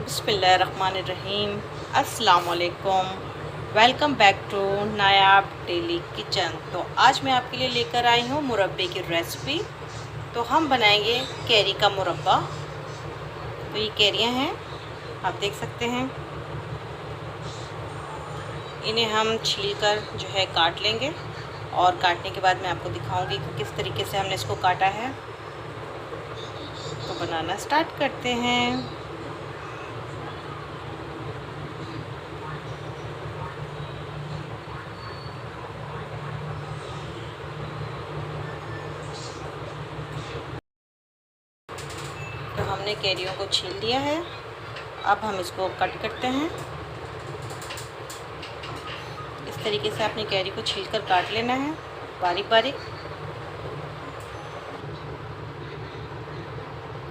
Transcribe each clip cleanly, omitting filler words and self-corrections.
बिस्मिल्लाहिर्रहमानिर्रहीम। अस्सलाम वालेकुम। Welcome back to Nayab daily kitchen. तो आज मैं आपके लिए लेकर आई हूँ मुरब्बे की रेसिपी। तो हम बनाएंगे कैरी का मुरब्बा। तो ये कैरियाँ हैं, आप देख सकते हैं। इन्हें हम छील कर जो है काट लेंगे और काटने के बाद मैं आपको दिखाऊंगी कि किस तरीके से हमने इसको काटा है। तो बनाना स्टार्ट करते हैं। तो हमने कैरियों को छील लिया है। अब हम इसको कट करते हैं। इस तरीके से अपनी कैरी को छील कर काट लेना है बारीक बारीक।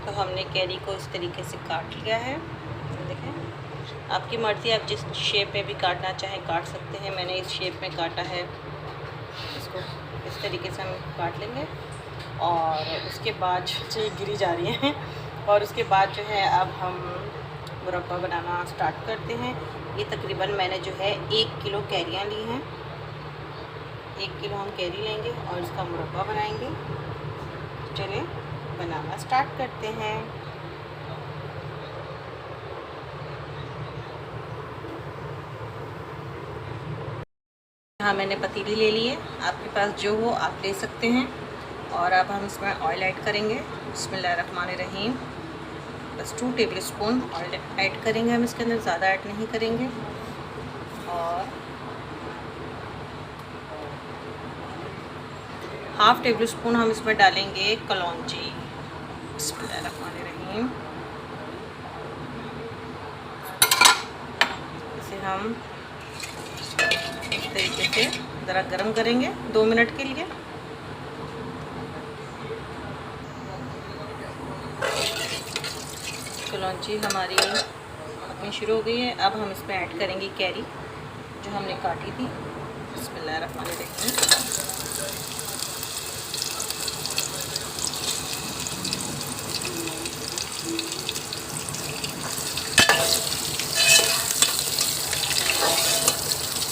तो हमने कैरी को इस तरीके से काट लिया है। देखें, आपकी मर्ज़ी, आप जिस शेप में भी काटना चाहें काट सकते हैं। मैंने इस शेप में काटा है। इसको इस तरीके से हम काट लेंगे और उसके बाद जो गिरी जा रही हैं और उसके बाद जो है अब हम मुरब्बा बनाना स्टार्ट करते हैं। ये तकरीबन मैंने जो है 1 किलो कैरियाँ ली हैं। 1 किलो हम कैरी लेंगे और इसका मुरब्बा बनाएंगे। चलिए बनाना स्टार्ट करते हैं। हाँ, मैंने पतीली ले ली है। आपके पास जो हो आप ले सकते हैं। और अब हम इसमें ऑयल ऐड करेंगे। बिस्मिल्लाहिर्रहमानिर्रहीम। बस 2 टेबल स्पून ऑयल ऐड करेंगे हम इसके अंदर, ज़्यादा ऐड नहीं करेंगे। और 1/2 टेबल स्पून हम इसमें डालेंगे कलौंजी। बिस्मिल्लाहिर्रहमानिर्रहीम। इसे हम इस तरीके से ज़रा गरम करेंगे 2 मिनट के लिए। कलौंजी हमारी पकनी शुरू हो गई है। अब हम इसमें ऐड करेंगे कैरी जो हमने काटी थी। बिस्मिल्लाहिर्रहमानिर्रहीम।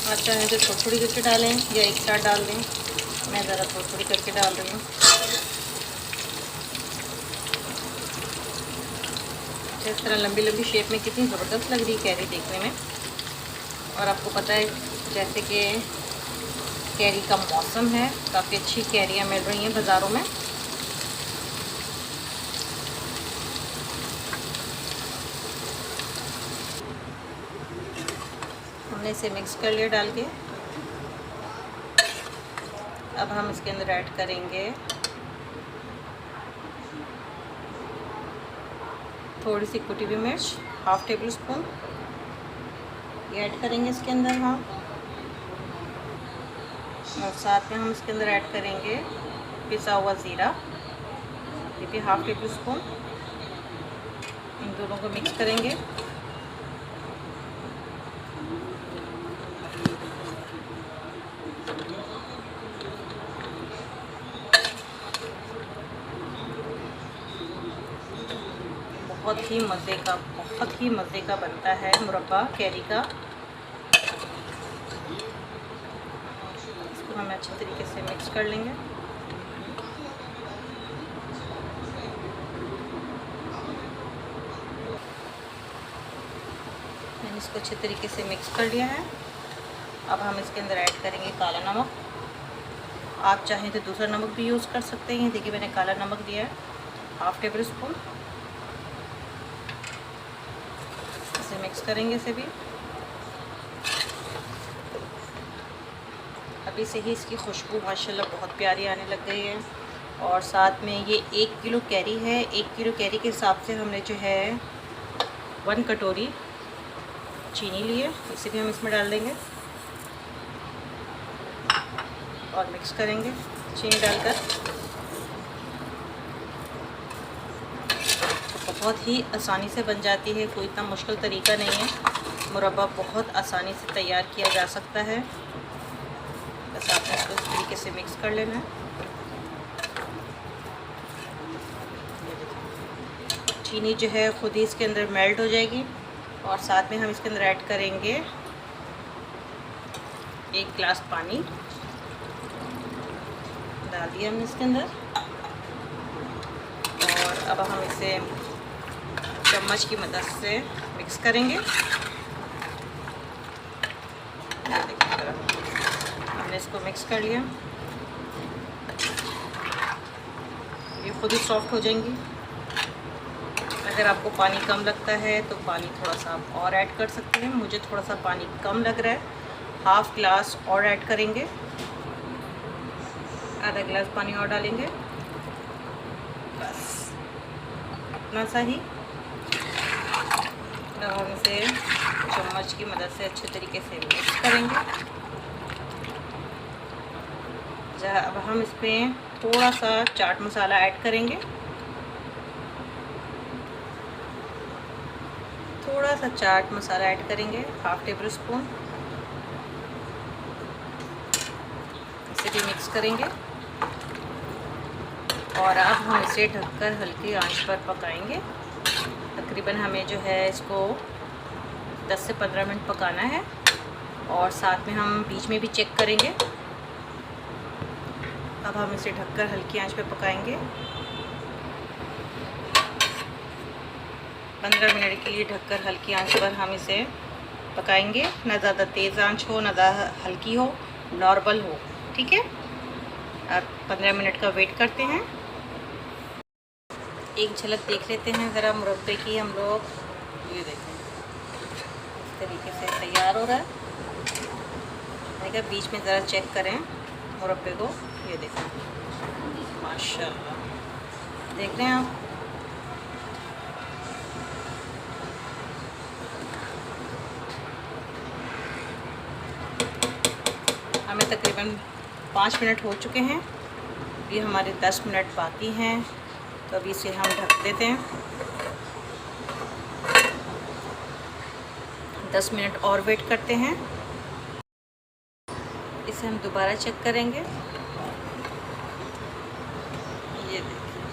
आप चाहें तो थोड़ी थोड़ी करके डालें या एक साथ डाल दें। मैं ज़रा थोड़ी थोड़ी करके डाल रही हूँ। इस तरह लंबी लंबी शेप में कितनी ज़बरदस्त लग रही है कैरी देखने में। और आपको पता है जैसे कि कैरी का मौसम है, काफ़ी अच्छी कैरियाँ मिल रही हैं बाज़ारों में। हमने इसे मिक्स कर लिया डाल के। अब हम इसके अंदर ऐड करेंगे थोड़ी सी कुटी हुई मिर्च, 1/2 टेबल स्पून ये ऐड करेंगे इसके अंदर हम। और साथ में हम इसके अंदर ऐड करेंगे पिसा हुआ ज़ीरा, ये भी 1/2 टेबल स्पून। इन दोनों को मिक्स करेंगे। बहुत ही मज़े का बनता है मुरब्बा कैरी का। इसको हम अच्छे तरीके से मिक्स कर लेंगे। मैंने इसको अच्छे तरीके से मिक्स कर लिया है। अब हम इसके अंदर ऐड करेंगे काला नमक। आप चाहें तो दूसरा नमक भी यूज़ कर सकते हैं। देखिए मैंने काला नमक दिया है 1/2 टेबल स्पून। इसे मिक्स करेंगे इसे भी। अभी से ही इसकी खुशबू माशाल्लाह बहुत प्यारी आने लग गई है। और साथ में ये 1 किलो कैरी है। 1 किलो कैरी के हिसाब से हमने जो है 1 कटोरी चीनी ली है। इसे भी हम इसमें डाल देंगे और मिक्स करेंगे चीनी डालकर। बहुत ही आसानी से बन जाती है, कोई इतना मुश्किल तरीका नहीं है। मुरब्बा बहुत आसानी से तैयार किया जा सकता है। बस आपने इसको इस तरीके से मिक्स कर लेना है। चीनी जो है ख़ुद ही इसके अंदर मेल्ट हो जाएगी और साथ में हम इसके अंदर ऐड करेंगे 1 गिलास पानी डाल दिया हमने इसके अंदर। और अब हम इसे चम्मच की मदद से मिक्स करेंगे। हमने इसको मिक्स कर लिया। ये खुद ही सॉफ्ट हो जाएंगी। अगर आपको पानी कम लगता है तो पानी थोड़ा सा आप और ऐड कर सकते हैं। मुझे थोड़ा सा पानी कम लग रहा है, हाफ गिलास और ऐड करेंगे। आधा गिलास पानी और डालेंगे, बस इतना सा ही। अब हम इसे चम्मच की मदद से अच्छे तरीके से मिक्स करेंगे। अब हम इसमें थोड़ा सा चाट मसाला ऐड करेंगे। थोड़ा सा चाट मसाला ऐड करेंगे, हाफ टेबल स्पून। इसे भी मिक्स करेंगे और अब हम इसे ढककर हल्की आंच पर पकाएंगे। तकरीबन हमें जो है इसको 10 से 15 मिनट पकाना है। और साथ में हम बीच में भी चेक करेंगे। अब हम इसे ढककर हल्की आंच पे पकाएंगे। 15 मिनट के लिए ढककर हल्की आंच पर हम इसे पकाएंगे। ना ज़्यादा तेज़ आंच हो, ना ज़्यादा हल्की हो, नॉर्मल हो, ठीक है। अब 15 मिनट का वेट करते हैं। एक झलक देख लेते हैं ज़रा मुरब्बे की हम लोग। ये देखें इस तरीके से तैयार हो रहा है। देखिए बीच में ज़रा चेक करें मुरब्बे को। ये देखें माशाल्लाह, देख रहे हैं आप। हमें तकरीबन 5 मिनट हो चुके हैं। अभी हमारे 10 मिनट बाकी हैं, तो अभी इसे हम ढक देते हैं। 10 मिनट और वेट करते हैं। इसे हम दोबारा चेक करेंगे। ये देखिए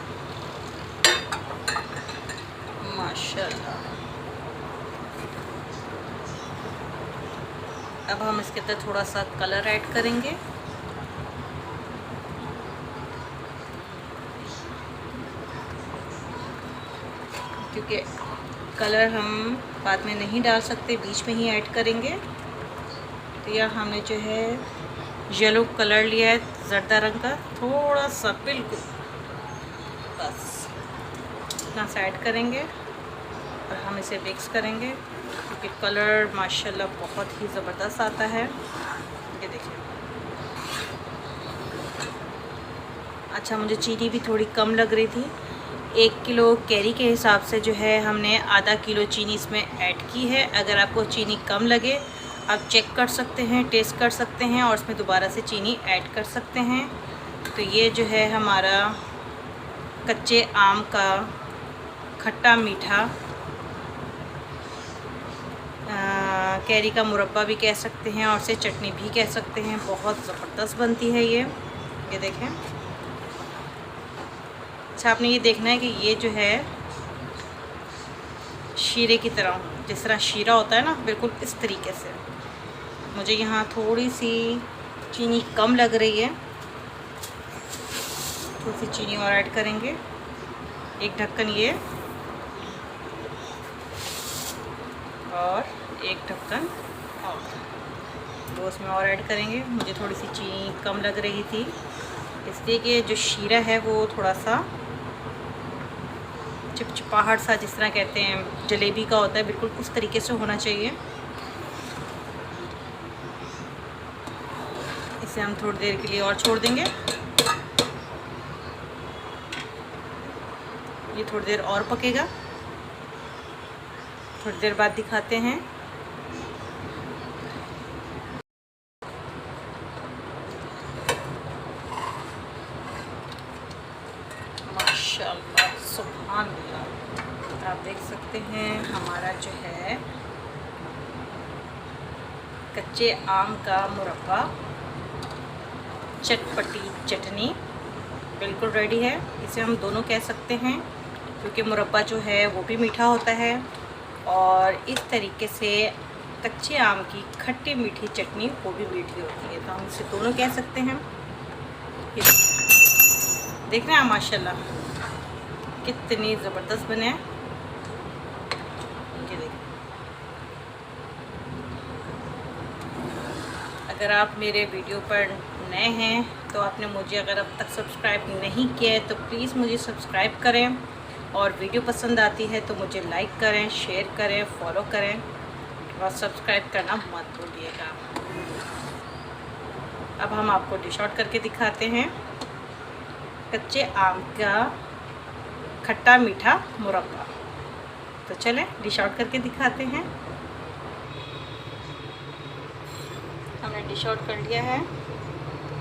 माशाल्लाह। अब हम इसके अंदर थोड़ा सा कलर ऐड करेंगे। क्योंकि कलर हम बाद में नहीं डाल सकते, बीच में ही ऐड करेंगे। तो यह हमने जो है येलो कलर लिया है, ज़र्दा रंग का, थोड़ा सा बिल्कुल बस इतना सा ऐड करेंगे और हम इसे मिक्स करेंगे। क्योंकि कलर माशाल्लाह बहुत ही ज़बरदस्त आता है। ये देखिए। अच्छा, मुझे चीनी भी थोड़ी कम लग रही थी। 1 किलो कैरी के हिसाब से जो है हमने आधा किलो चीनी इसमें ऐड की है। अगर आपको चीनी कम लगे आप चेक कर सकते हैं, टेस्ट कर सकते हैं और उसमें दोबारा से चीनी ऐड कर सकते हैं। तो ये जो है हमारा कच्चे आम का खट्टा मीठा कैरी का मुरब्बा भी कह सकते हैं और इसे चटनी भी कह सकते हैं। बहुत ज़बरदस्त बनती है ये देखें। अच्छा, आपने ये देखना है कि ये जो है शीरे की तरह, जिस तरह शीरा होता है ना, बिल्कुल इस तरीके से। मुझे यहाँ थोड़ी सी चीनी कम लग रही है, थोड़ी सी चीनी और ऐड करेंगे। एक ढक्कन ये और एक ढक्कन और दो इसमें और ऐड करेंगे। मुझे थोड़ी सी चीनी कम लग रही थी, इसलिए कि जो शीरा है वो थोड़ा सा चिपचिपाहट सा, जिस तरह कहते हैं जलेबी का होता है, बिल्कुल उस तरीके से होना चाहिए। इसे हम थोड़ी देर के लिए और छोड़ देंगे। ये थोड़ी देर और पकेगा। थोड़ी देर बाद दिखाते हैं। माशाअल्लाह, सुभान अल्लाह। आप देख सकते हैं हमारा जो है कच्चे आम का मुरब्बा, चटपटी चटनी बिल्कुल रेडी है। इसे हम दोनों कह सकते हैं क्योंकि मुरब्बा जो है वो भी मीठा होता है और इस तरीके से कच्चे आम की खट्टी मीठी चटनी वो भी मीठी होती है, तो हम इसे दोनों कह सकते हैं। ये देख रहे हैं माशाल्लाह कितनी ज़बरदस्त बने हैं। ये देखिए, अगर आप मेरे वीडियो पर नए हैं तो आपने मुझे अगर अब तक सब्सक्राइब नहीं किया है तो प्लीज़ मुझे सब्सक्राइब करें, और वीडियो पसंद आती है तो मुझे लाइक करें, शेयर करें, फॉलो करें और सब्सक्राइब करना मत भूलिएगा। अब हम आपको डिश आउट करके दिखाते हैं कच्चे आम का खट्टा मीठा मुरब्बा। तो चलें डिश आउट करके दिखाते हैं। हमने डिश आउट कर लिया है,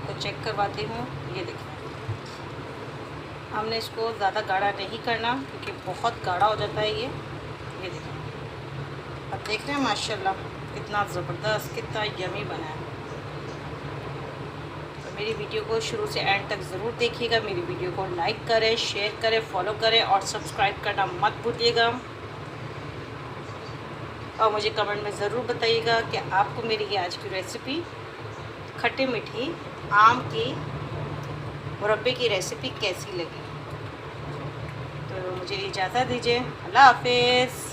तो चेक करवाती हूँ। ये देखिए, हमने इसको ज़्यादा गाढ़ा नहीं करना क्योंकि बहुत गाढ़ा हो जाता है ये देखिए। अब देख रहे हैं माशाल्लाह कितना ज़बरदस्त, कितना यमी बना है। तो मेरी वीडियो को शुरू से एंड तक ज़रूर देखिएगा। मेरी वीडियो को लाइक करें, शेयर करें, फॉलो करें और सब्सक्राइब करना मत भूलिएगा। और मुझे कमेंट में ज़रूर बताइएगा कि आपको मेरी ये आज की रेसिपी खट्टी मीठी आम की मुरब्बे की रेसिपी कैसी लगी। तो मुझे इजाज़त दीजिए। अल्लाह हाफिज़।